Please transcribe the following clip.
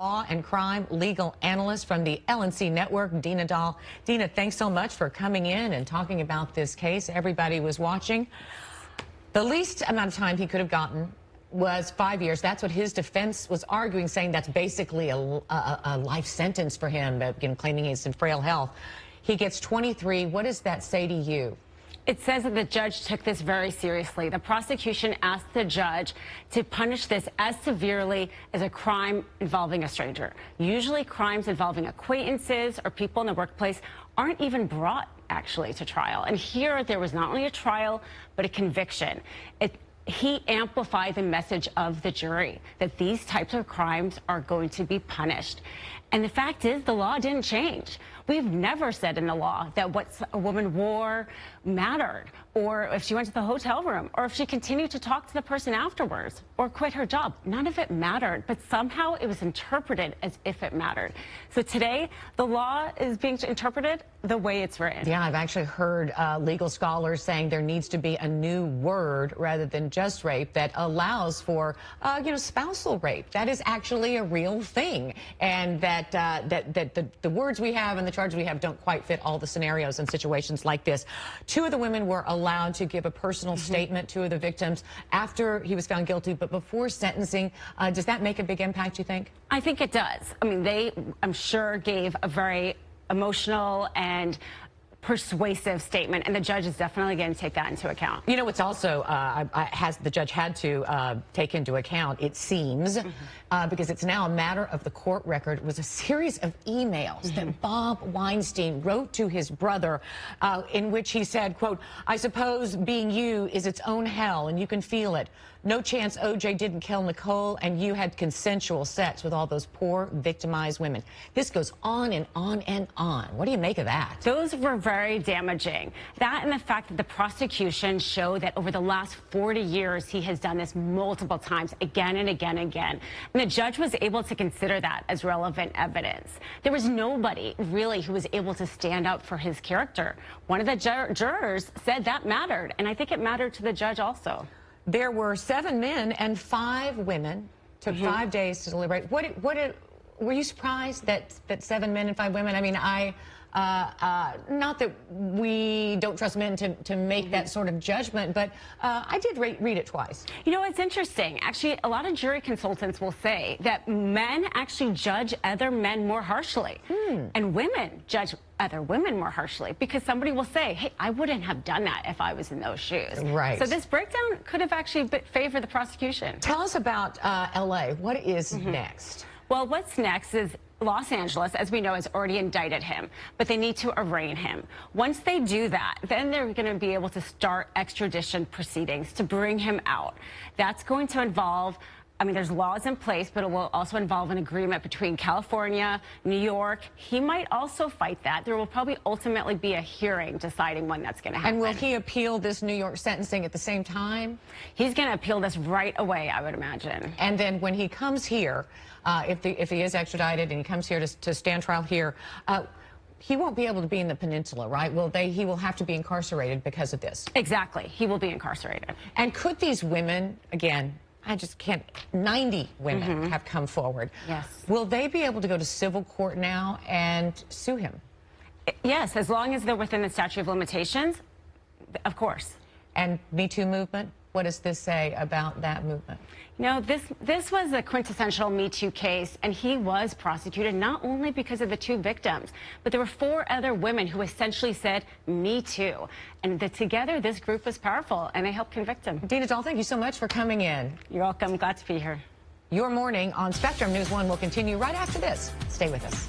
Law and crime legal analyst from the LNC Network, Dina Dahl. Dina, thanks so much for coming in and talking about this case. Everybody was watching. The least amount of time he could have gotten was 5 years. That's what his defense was arguing, saying that's basically a life sentence for him, claiming he's in frail health. He gets 23. What does that say to you? It says that the judge took this very seriously. The prosecution asked the judge to punish this as severely as a crime involving a stranger. Usually crimes involving acquaintances or people in the workplace aren't even brought actually to trial. And here there was not only a trial, but a conviction. He amplified the message of the jury that these types of crimes are going to be punished. And the fact is, the law didn't change. We've never said in the law that what a woman wore mattered, or if she went to the hotel room, or if she continued to talk to the person afterwards, or quit her job. None of it mattered, but somehow it was interpreted as if it mattered. So today, the law is being interpreted the way it's written. Yeah, I've actually heard legal scholars saying there needs to be a new word rather than just rape that allows for, spousal rape. That is actually a real thing, and that the words we have and the charges we have don't quite fit all the scenarios and situations like this. Two of the women were allowed to give a personal statement, two of the victims, after he was found guilty, but before sentencing. Does that make a big impact, you think? I think it does. I mean, I'm sure, gave a very emotional and persuasive statement, and the judge is definitely going to take that into account. You know, it's also the judge had to take into account, it seems, because it's now a matter of the court record. It was a series of emails that Bob Weinstein wrote to his brother, in which he said, quote, "I suppose being you is its own hell and you can feel it. No chance OJ didn't kill Nicole, and you had consensual sex with all those poor victimized women." This goes on and on and on. What do you make of that? Those were very damaging. That and the fact that the prosecution showed that over the last 40 years, he has done this multiple times, again and again and again. And the judge was able to consider that as relevant evidence. There was nobody really who was able to stand up for his character. One of the jurors said that mattered, and I think it mattered to the judge also. There were 7 men and 5 women. Took 5 days to deliberate. Were you surprised that 7 men and 5 women? I mean, not that we don't trust men to make that sort of judgment, but I did read it twice. You know, it's interesting. Actually, a lot of jury consultants will say that men actually judge other men more harshly, and women judge other women more harshly, because somebody will say, hey, I wouldn't have done that if I was in those shoes. Right. So this breakdown could have actually favored the prosecution. Tell us about L.A. What is next? Well, what's next is Los Angeles, as we know, has already indicted him, but they need to arraign him. Once they do that, then they're going to be able to start extradition proceedings to bring him out. That's going to involve, I mean, there's laws in place, but it will also involve an agreement between California, New York. He might also fight that. There will probably ultimately be a hearing deciding when that's going to happen. And will he appeal this New York sentencing at the same time? He's going to appeal this right away, I would imagine. And then when he comes here, if he is extradited and he comes here to stand trial here, he won't be able to be in the peninsula, right? He will have to be incarcerated because of this. Exactly. He will be incarcerated. And could these women, again, I just can't, 90 women have come forward. Yes. Will they be able to go to civil court now and sue him? Yes, as long as they're within the statute of limitations, of course. And Me Too movement? What does this say about that movement? You know, this was a quintessential Me Too case, and he was prosecuted not only because of the 2 victims, but there were 4 other women who essentially said, Me Too. And together, this group was powerful, and they helped convict him. Dina Dahl, thank you so much for coming in. You're welcome. Glad to be here. Your morning on Spectrum News 1 will continue right after this. Stay with us.